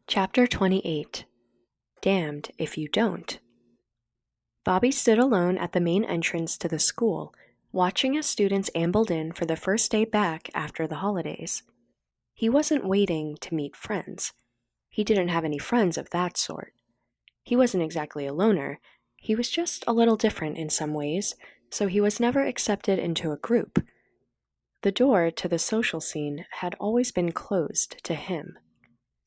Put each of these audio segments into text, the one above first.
Chapter 28. Damned If You Don't. Bobby stood alone at the main entrance to the school, watching as students ambled in for the first day back after the holidays. He wasn't waiting to meet friends. He didn't have any friends of that sort. He wasn't exactly a loner. He was just a little different in some ways, so he was never accepted into a group. The door to the social scene had always been closed to him.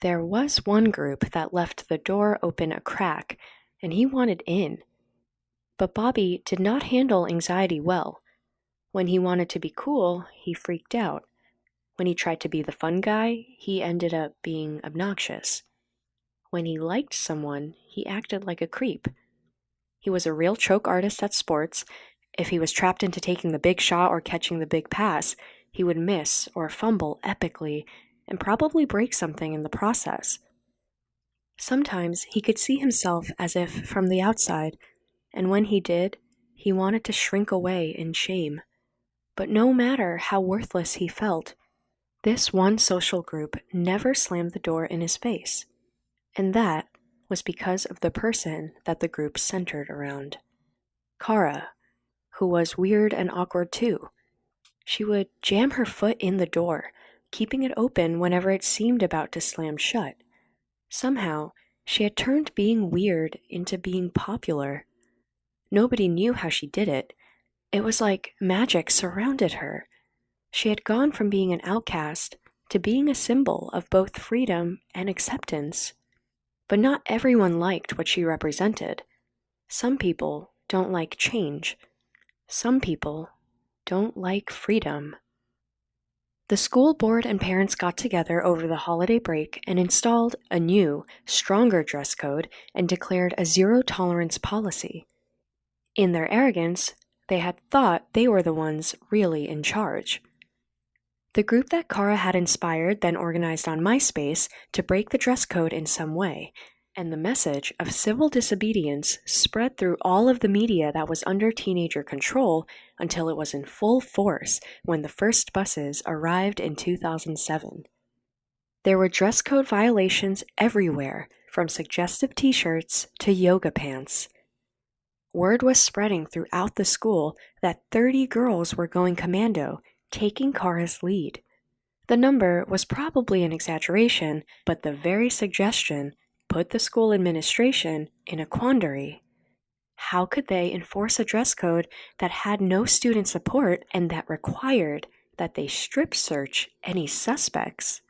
There was one group that left the door open a crack, and he wanted in. But Bobby did not handle anxiety well. When he wanted to be cool, he freaked out. When he tried to be the fun guy, he ended up being obnoxious. When he liked someone, he acted like a creep. He was a real choke artist at sports. If he was trapped into taking the big shot or catching the big pass, he would miss or fumble epically and probably break something in the process. Sometimes he could see himself as if from the outside, and when he did, he wanted to shrink away in shame. But no matter how worthless he felt, this one social group never slammed the door in his face, and that was because of the person that the group centered around. Cara, who was weird and awkward too. She would jam her foot in the door, keeping it open whenever it seemed about to slam shut. Somehow, she had turned being weird into being popular. Nobody knew how she did it. It was like magic surrounded her. She had gone from being an outcast to being a symbol of both freedom and acceptance. But not everyone liked what she represented. Some people don't like change. Some people don't like freedom. The school board and parents got together over the holiday break and installed a new, stronger dress code and declared a zero-tolerance policy. In their arrogance, they had thought they were the ones really in charge. The group that Cara had inspired then organized on MySpace to break the dress code in some way, and the message of civil disobedience spread through all of the media that was under teenager control until it was in full force when the first buses arrived in 2007. There were dress code violations everywhere, from suggestive t-shirts to yoga pants. Word was spreading throughout the school that 30 girls were going commando, taking Cara's lead. The number was probably an exaggeration, but the very suggestion put the school administration in a quandary. How could they enforce a dress code that had no student support and that required that they strip search any suspects?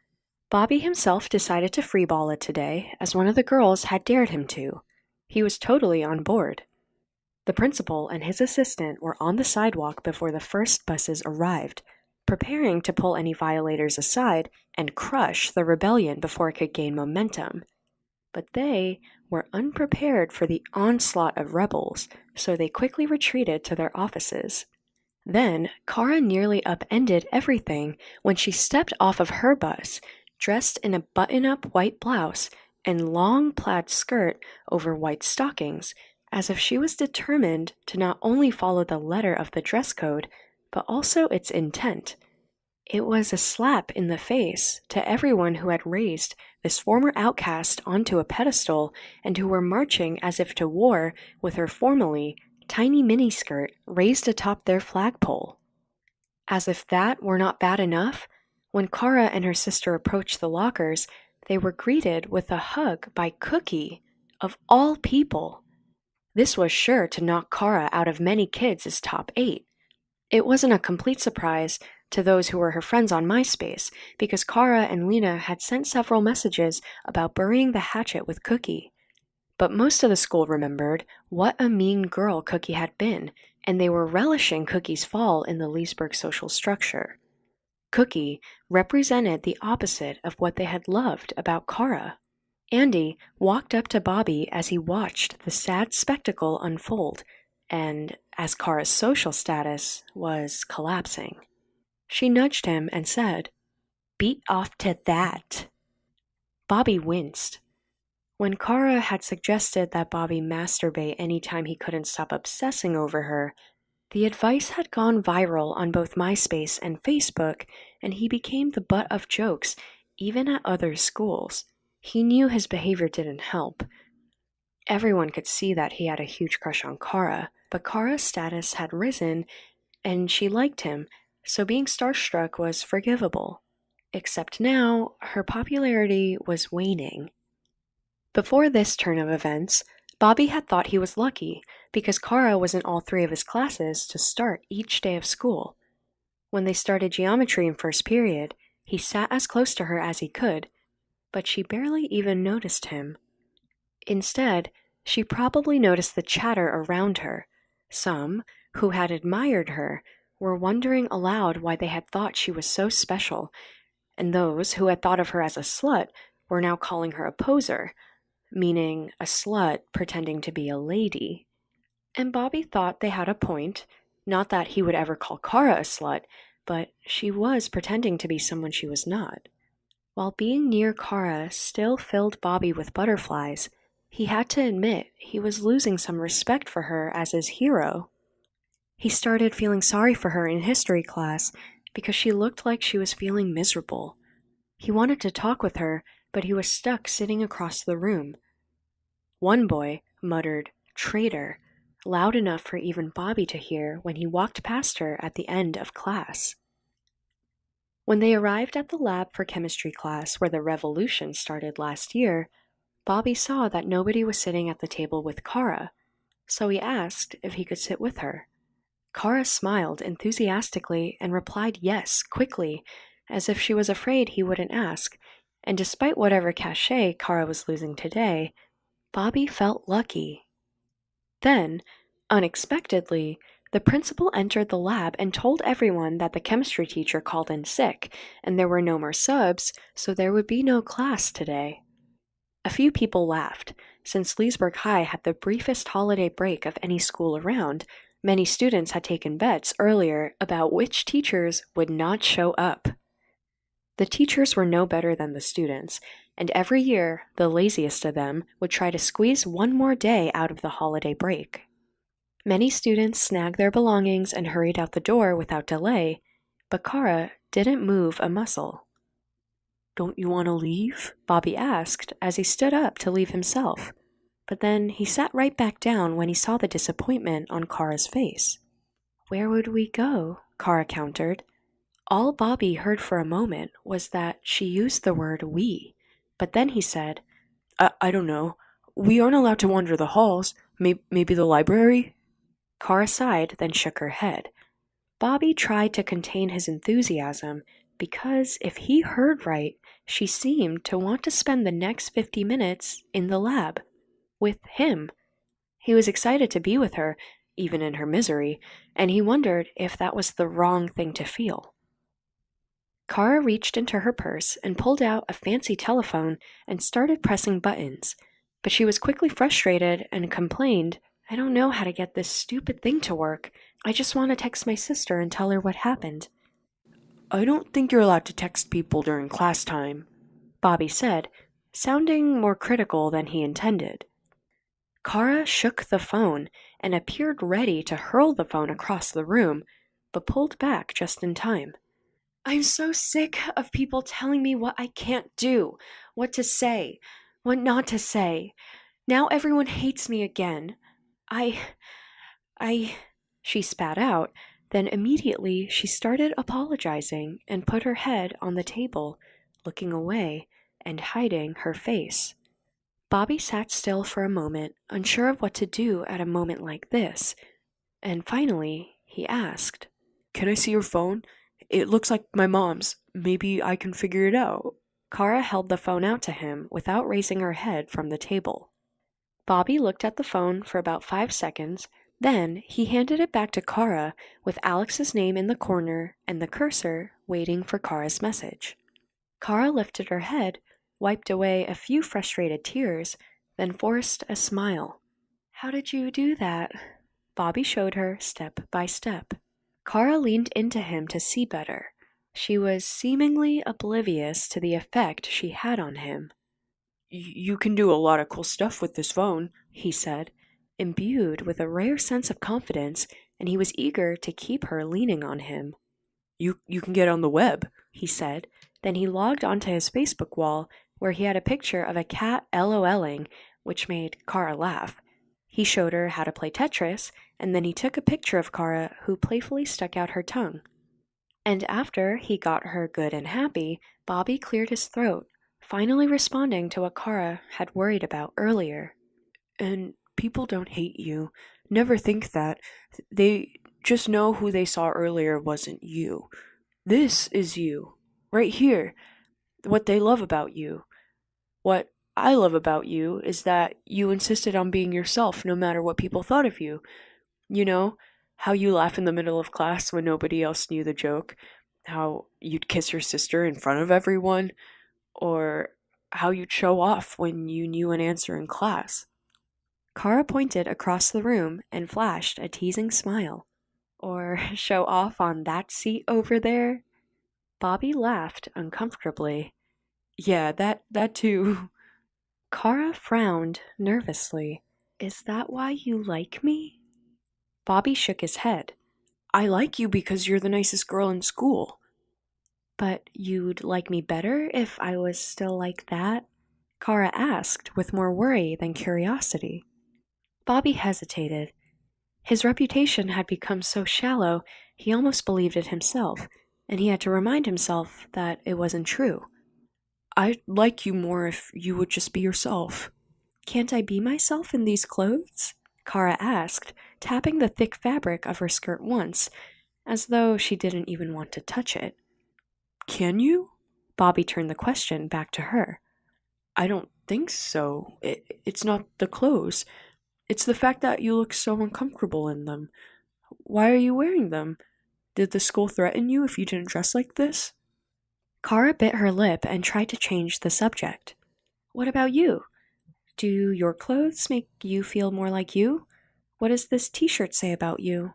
Bobby himself decided to freeball it today, as one of the girls had dared him to. He was totally on board. The principal and his assistant were on the sidewalk before the first buses arrived, preparing to pull any violators aside and crush the rebellion before it could gain momentum. But they were unprepared for the onslaught of rebels, so they quickly retreated to their offices. Then, Cara nearly upended everything when she stepped off of her bus, dressed in a button-up white blouse and long plaid skirt over white stockings, as if she was determined to not only follow the letter of the dress code, but also its intent. It was a slap in the face to everyone who had raised this former outcast onto a pedestal and who were marching as if to war with her formerly tiny miniskirt raised atop their flagpole. As if that were not bad enough, when Cara and her sister approached the lockers, they were greeted with a hug by Cookie, of all people. This was sure to knock Cara out of many kids' top 8. It wasn't a complete surprise to those who were her friends on MySpace, because Cara and Lena had sent several messages about burying the hatchet with Cookie. But most of the school remembered what a mean girl Cookie had been, and they were relishing Cookie's fall in the Leesburg social structure. Cookie represented the opposite of what they had loved about Cara. Andy walked up to Bobby as he watched the sad spectacle unfold, and as Cara's social status was collapsing. She nudged him and said, "Beat off to that." Bobby winced. When Cara had suggested that Bobby masturbate anytime he couldn't stop obsessing over her, the advice had gone viral on both MySpace and Facebook, and he became the butt of jokes, even at other schools. He knew his behavior didn't help. Everyone could see that he had a huge crush on Cara, but Kara's status had risen, and she liked him, so being starstruck was forgivable. Except now, her popularity was waning. Before this turn of events, Bobby had thought he was lucky because Cara was in all 3 of his classes to start each day of school. When they started geometry in first period, he sat as close to her as he could, but she barely even noticed him. Instead, she probably noticed the chatter around her. Some, who had admired her, were wondering aloud why they had thought she was so special, and those who had thought of her as a slut were now calling her a poser, meaning a slut pretending to be a lady. And Bobby thought they had a point, not that he would ever call Cara a slut, but she was pretending to be someone she was not. While being near Cara still filled Bobby with butterflies, he had to admit he was losing some respect for her as his hero. He started feeling sorry for her in history class because she looked like she was feeling miserable. He wanted to talk with her, but he was stuck sitting across the room. One boy muttered, "Traitor," loud enough for even Bobby to hear when he walked past her at the end of class. When they arrived at the lab for chemistry class where the revolution started last year, Bobby saw that nobody was sitting at the table with Cara, so he asked if he could sit with her. Cara smiled enthusiastically and replied yes quickly, as if she was afraid he wouldn't ask, and despite whatever cachet Cara was losing today, Bobby felt lucky. Then, unexpectedly, the principal entered the lab and told everyone that the chemistry teacher called in sick, and there were no more subs, so there would be no class today. A few people laughed. Since Leesburg High had the briefest holiday break of any school around, many students had taken bets earlier about which teachers would not show up. The teachers were no better than the students, and every year, the laziest of them would try to squeeze one more day out of the holiday break. Many students snagged their belongings and hurried out the door without delay, but Cara didn't move a muscle. "Don't you want to leave?" Bobby asked as he stood up to leave himself, but then he sat right back down when he saw the disappointment on Cara's face. "Where would we go?" Cara countered. All Bobby heard for a moment was that she used the word we, but then he said, I don't know. We aren't allowed to wander the halls. Maybe the library?" Cara sighed, then shook her head. Bobby tried to contain his enthusiasm because if he heard right, she seemed to want to spend the next 50 minutes in the lab with him. He was excited to be with her, even in her misery, and he wondered if that was the wrong thing to feel. Cara reached into her purse and pulled out a fancy telephone and started pressing buttons, but she was quickly frustrated and complained, "I don't know how to get this stupid thing to work. I just want to text my sister and tell her what happened." "I don't think you're allowed to text people during class time," Bobby said, sounding more critical than he intended. Cara shook the phone and appeared ready to hurl the phone across the room, but pulled back just in time. "I'm so sick of people telling me what I can't do, what to say, what not to say. Now everyone hates me again. She spat out, then immediately she started apologizing and put her head on the table, looking away and hiding her face. Bobby sat still for a moment, unsure of what to do at a moment like this, and finally he asked, "Can I see your phone? It looks like my mom's. Maybe I can figure it out." Cara held the phone out to him without raising her head from the table. Bobby looked at the phone for about 5 seconds, then he handed it back to Cara with Alex's name in the corner and the cursor waiting for Cara's message. Cara lifted her head, wiped away a few frustrated tears, then forced a smile. "How did you do that?" Bobby showed her step by step. Cara leaned into him to see better. She was seemingly oblivious to the effect she had on him. "You can do a lot of cool stuff with this phone," he said, imbued with a rare sense of confidence, and he was eager to keep her leaning on him. You can get on the web," he said. Then he logged onto his Facebook wall where he had a picture of a cat LOLing, which made Cara laugh. He showed her how to play Tetris, and then he took a picture of Cara, who playfully stuck out her tongue. And after he got her good and happy, Bobby cleared his throat, finally responding to what Cara had worried about earlier. And people don't hate you. Never think that. They just know who they saw earlier wasn't you. This is you. Right here. What they love about you. What I love about you is that you insisted on being yourself no matter what people thought of you. You know, how you laugh in the middle of class when nobody else knew the joke, how you'd kiss your sister in front of everyone, or how you'd show off when you knew an answer in class. Cara pointed across the room and flashed a teasing smile. Or show off on that seat over there? Bobby laughed uncomfortably. Yeah, that too. Cara frowned nervously. Is that why you like me? Bobby shook his head. I like you because you're the nicest girl in school. But you'd like me better if I was still like that? Cara asked with more worry than curiosity. Bobby hesitated. His reputation had become so shallow, he almost believed it himself, and he had to remind himself that it wasn't true. I'd like you more if you would just be yourself. Can't I be myself in these clothes? Cara asked, tapping the thick fabric of her skirt once, as though she didn't even want to touch it. Can you? Bobby turned the question back to her. I don't think so. It's not the clothes. It's the fact that you look so uncomfortable in them. Why are you wearing them? Did the school threaten you if you didn't dress like this? Cara bit her lip and tried to change the subject. What about you? Do your clothes make you feel more like you? What does this t-shirt say about you?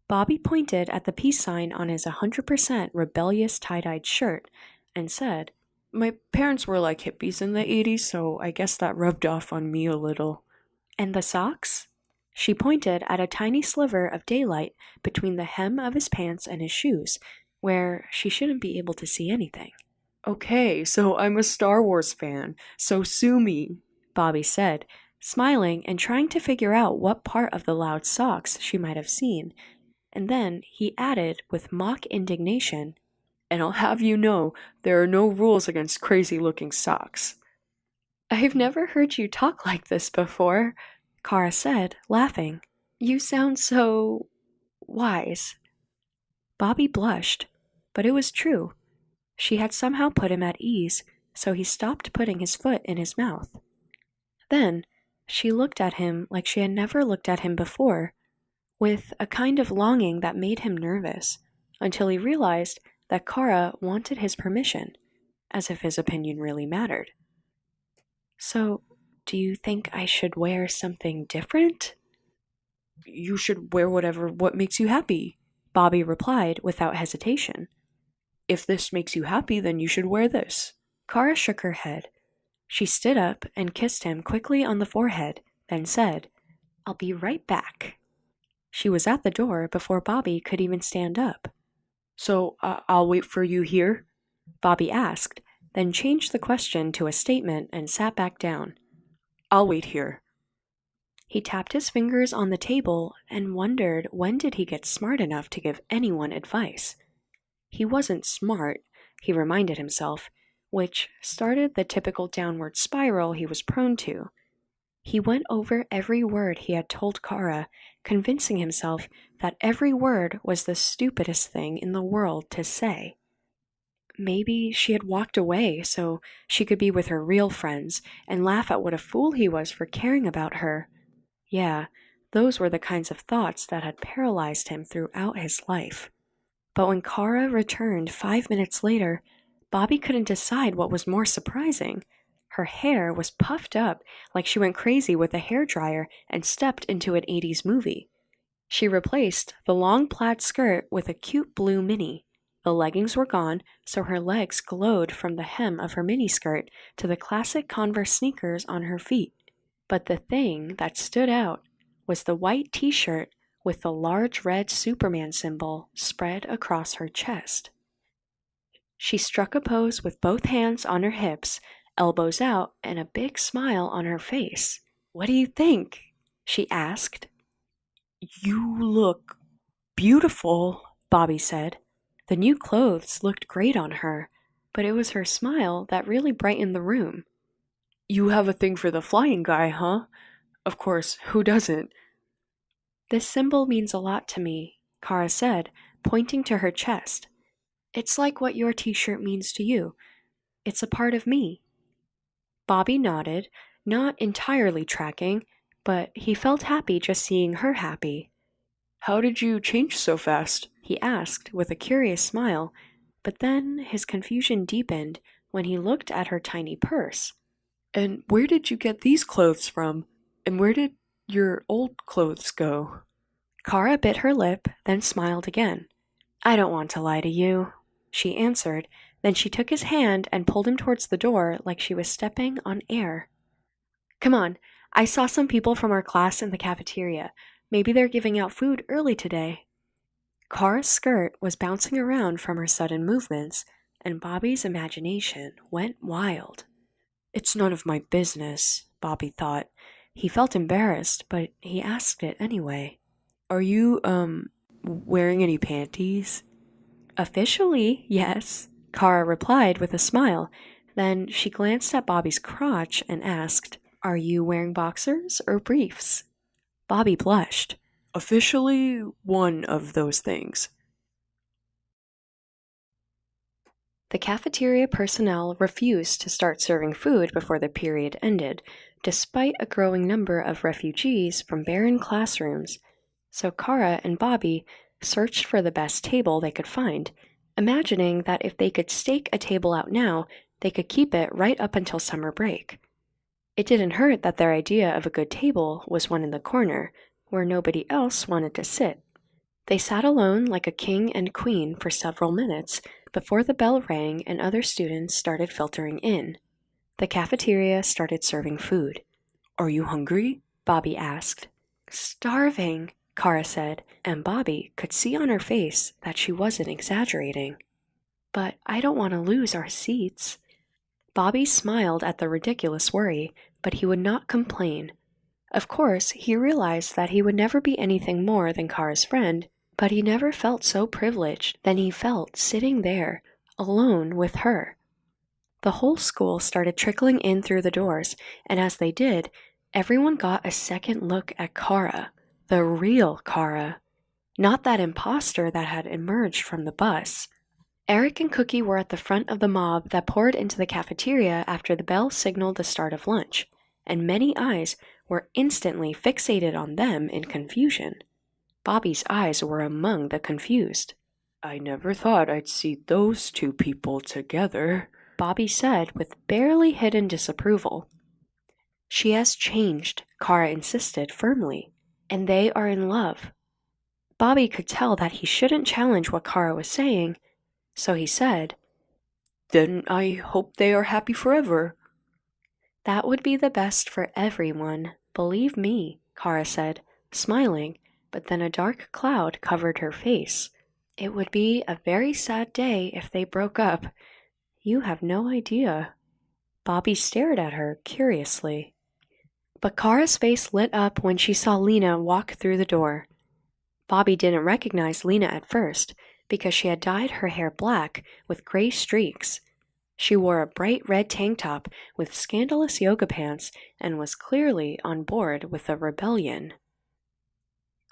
Bobby pointed at the peace sign on his 100% rebellious tie-dyed shirt and said, My parents were like hippies in the 80s, so I guess that rubbed off on me a little. And the socks? She pointed at a tiny sliver of daylight between the hem of his pants and his shoes, where she shouldn't be able to see anything. Okay, so I'm a Star Wars fan, so sue me, Bobby said, smiling and trying to figure out what part of the loud socks she might have seen. And then he added with mock indignation, And I'll have you know, there are no rules against crazy-looking socks. I've never heard you talk like this before, Cara said, laughing. You sound so wise. Bobby blushed, but it was true. She had somehow put him at ease, so he stopped putting his foot in his mouth. Then she looked at him like she had never looked at him before, with a kind of longing that made him nervous, until he realized that Cara wanted his permission, as if his opinion really mattered. So, do you think I should wear something different? You should wear what makes you happy, Bobby replied without hesitation. If this makes you happy, then you should wear this. Cara shook her head. She stood up and kissed him quickly on the forehead, then said, I'll be right back. She was at the door before Bobby could even stand up. So, I'll wait for you here? Bobby asked, then changed the question to a statement and sat back down. I'll wait here. He tapped his fingers on the table and wondered when did he get smart enough to give anyone advice. He wasn't smart, he reminded himself, which started the typical downward spiral he was prone to. He went over every word he had told Cara, convincing himself that every word was the stupidest thing in the world to say. Maybe she had walked away so she could be with her real friends and laugh at what a fool he was for caring about her. Yeah, those were the kinds of thoughts that had paralyzed him throughout his life. But when Cara returned 5 minutes later, Bobby couldn't decide what was more surprising. Her hair was puffed up like she went crazy with a hairdryer and stepped into an 80s movie. She replaced the long plaid skirt with a cute blue mini. The leggings were gone, so her legs glowed from the hem of her miniskirt to the classic Converse sneakers on her feet. But the thing that stood out was the white t-shirt with the large red Superman symbol spread across her chest. She struck a pose with both hands on her hips elbows out and a big smile on her face. "What do you think?" she asked. "You look beautiful," Bobby said. The new clothes looked great on her, but it was her smile that really brightened the room. "You have a thing for the flying guy, huh? Of course, who doesn't?" "This symbol means a lot to me," Cara said, pointing to her chest. "It's like what your t-shirt means to you. It's a part of me." Bobby nodded, not entirely tracking, but he felt happy just seeing her happy. "How did you change so fast?" he asked with a curious smile, but then his confusion deepened when he looked at her tiny purse. "And where did you get these clothes from? And where did your old clothes go?" Cara bit her lip, then smiled again. "I don't want to lie to you," she answered. Then she took his hand and pulled him towards the door like she was stepping on air. "Come on, I saw some people from our class in the cafeteria. Maybe they're giving out food early today." Cara's skirt was bouncing around from her sudden movements, and Bobby's imagination went wild. "It's none of my business," Bobby thought. He felt embarrassed, but he asked it anyway. "Are you, wearing any panties?" "Officially, yes," Cara replied with a smile. Then she glanced at Bobby's crotch and asked, "Are you wearing boxers or briefs?" Bobby blushed. "Officially, one of those things." The cafeteria personnel refused to start serving food before the period ended, despite a growing number of refugees from barren classrooms. So Cara and Bobby searched for the best table they could find, imagining that if they could stake a table out now, they could keep it right up until summer break. It didn't hurt that their idea of a good table was one in the corner, where nobody else wanted to sit. They sat alone like a king and queen for several minutes before the bell rang and other students started filtering in. The cafeteria started serving food. "Are you hungry?" Bobby asked. "Starving," Cara said, and Bobby could see on her face that she wasn't exaggerating. "But I don't want to lose our seats." Bobby smiled at the ridiculous worry, but he would not complain. Of course, he realized that he would never be anything more than Cara's friend, but he never felt so privileged than he felt sitting there, alone with her. The whole school started trickling in through the doors, and as they did, everyone got a second look at Cara, the real Cara, not that imposter that had emerged from the bus. Eric and Cookie were at the front of the mob that poured into the cafeteria after the bell signaled the start of lunch, and many eyes were instantly fixated on them in confusion. Bobby's eyes were among the confused. "I never thought I'd see those two people together," Bobby said with barely hidden disapproval. "She has changed," Cara insisted firmly, "and they are in love." Bobby could tell that he shouldn't challenge what Cara was saying, so he said, "Then I hope they are happy forever." "That would be the best for everyone, believe me," Cara said, smiling, but then a dark cloud covered her face. "It would be a very sad day if they broke up. You have no idea." Bobby stared at her curiously. But Cara's face lit up when she saw Lena walk through the door. Bobby didn't recognize Lena at first, because she had dyed her hair black with gray streaks. She wore a bright red tank top with scandalous yoga pants and was clearly on board with the rebellion.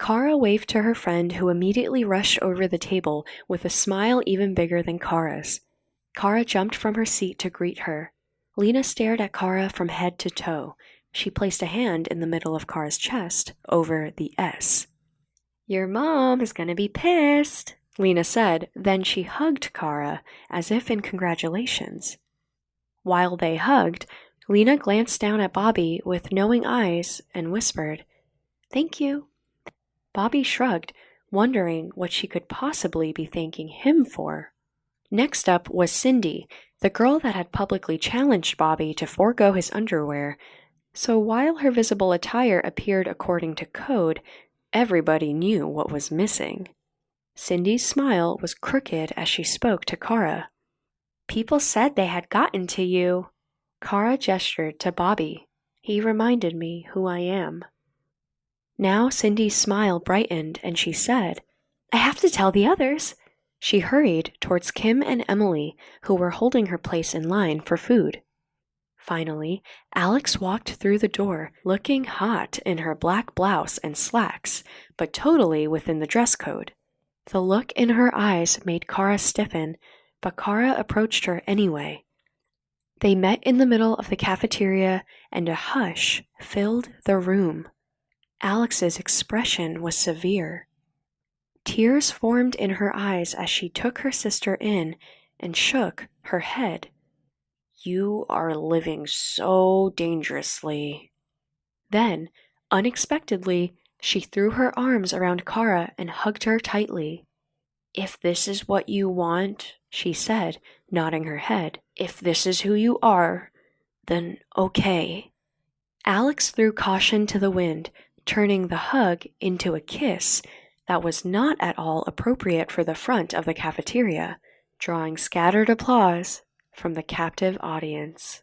Cara waved to her friend, who immediately rushed over the table with a smile even bigger than Cara's. Cara jumped from her seat to greet her. Lena stared at Cara from head to toe. She placed a hand in the middle of Cara's chest over the S. "Your mom is gonna be pissed," Lena said. Then she hugged Cara, as if in congratulations. While they hugged, Lena glanced down at Bobby with knowing eyes and whispered, "Thank you." Bobby shrugged, wondering what she could possibly be thanking him for. Next up was Cindy, the girl that had publicly challenged Bobby to forego his underwear. So while her visible attire appeared according to code, everybody knew what was missing. Cindy's smile was crooked as she spoke to Cara. "People said they had gotten to you." Cara gestured to Bobby. He reminded me who I am. Now Cindy's smile brightened and she said, I have to tell the others. She hurried towards Kim and Emily, who were holding her place in line for food. Finally, Alex walked through the door, looking hot in her black blouse and slacks, but totally within the dress code. The look in her eyes made Cara stiffen, but Cara approached her anyway. They met in the middle of the cafeteria, and a hush filled the room. Alex's expression was severe. Tears formed in her eyes as she took her sister in and shook her head. You are living so dangerously. Then, unexpectedly, she threw her arms around Cara and hugged her tightly. If this is what you want, she said, nodding her head, if this is who you are, then okay. Alex threw caution to the wind, turning the hug into a kiss that was not at all appropriate for the front of the cafeteria, drawing scattered applause from the captive audience.